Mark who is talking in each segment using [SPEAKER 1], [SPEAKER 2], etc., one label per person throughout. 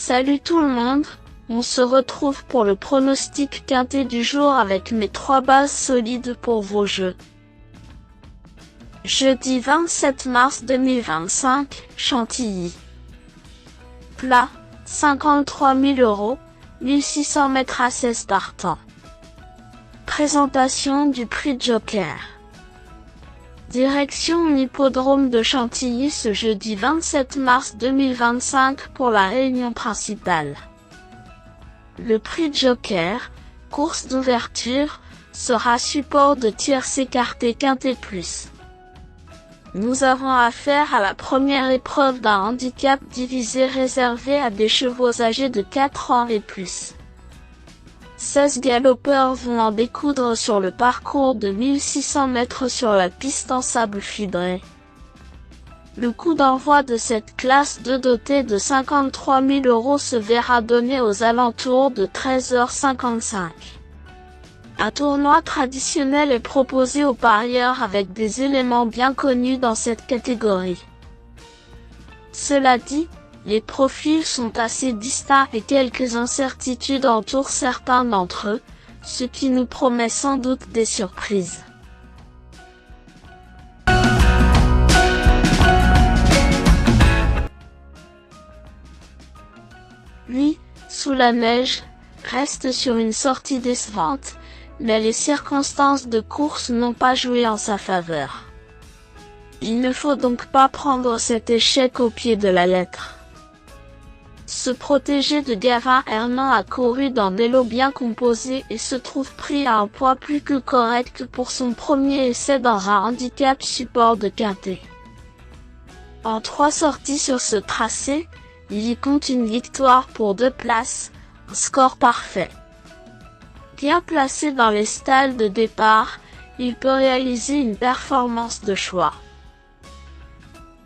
[SPEAKER 1] Salut tout le monde, on se retrouve pour le pronostic quintet du jour avec mes 3 bases solides pour vos jeux. Jeudi 27 mars 2025, Chantilly. Plat, 53 000 €, 1600 mètres à 16 partants. Présentation du prix Joker. Direction l'hippodrome de Chantilly ce jeudi 27 mars 2025 pour la réunion principale. Le prix Joker, course d'ouverture, sera support de tierces écartées quintet plus. Nous avons affaire à la première épreuve d'un handicap divisé réservé à des chevaux âgés de 4 ans et plus. 16 galopeurs vont en découdre sur le parcours de 1600 mètres sur la piste en sable fibré. Le coup d'envoi de cette classe 2 dotée de 53 000 € se verra donné aux alentours de 13h55. Un tournoi traditionnel est proposé aux parieurs avec des éléments bien connus dans cette catégorie. Cela dit, les profils sont assez distincts et quelques incertitudes entourent certains d'entre eux, ce qui nous promet sans doute des surprises. Lui, sous la neige, reste sur une sortie décevante, mais les circonstances de course n'ont pas joué en sa faveur. Il ne faut donc pas prendre cet échec au pied de la lettre. Ce protégé de Gavin Herman a couru dans des lots bien composés et se trouve pris à un poids plus que correct pour son premier essai dans un handicap support de quintet. En 3 sorties sur ce tracé, il y compte une victoire pour 2 places, un score parfait. Bien placé dans les stalles de départ, il peut réaliser une performance de choix.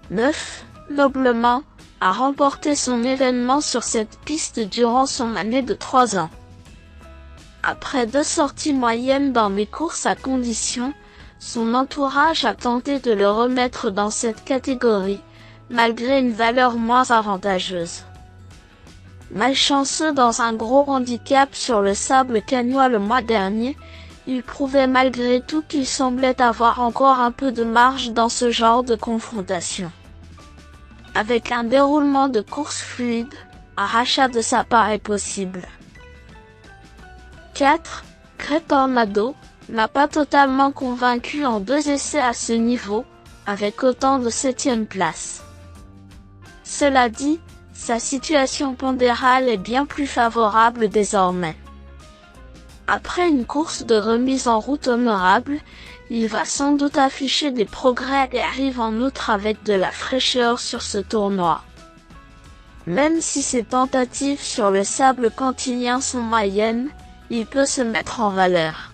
[SPEAKER 1] 9, noblement, a remporté son événement sur cette piste durant son année de 3 ans. Après 2 sorties moyennes dans les courses à condition, son entourage a tenté de le remettre dans cette catégorie, malgré une valeur moins avantageuse. Malchanceux dans un gros handicap sur le sable cannois le mois dernier, il prouvait malgré tout qu'il semblait avoir encore un peu de marge dans ce genre de confrontation. Avec un déroulement de course fluide, un rachat de sa part est possible. 4. Tornado n'a pas totalement convaincu en 2 essais à ce niveau, avec autant de 7e place. Cela dit, sa situation pondérale est bien plus favorable désormais. Après une course de remise en route honorable, il va sans doute afficher des progrès et arrive en outre avec de la fraîcheur sur ce tournoi. Même si ses tentatives sur le sable cantilien sont moyennes, il peut se mettre en valeur.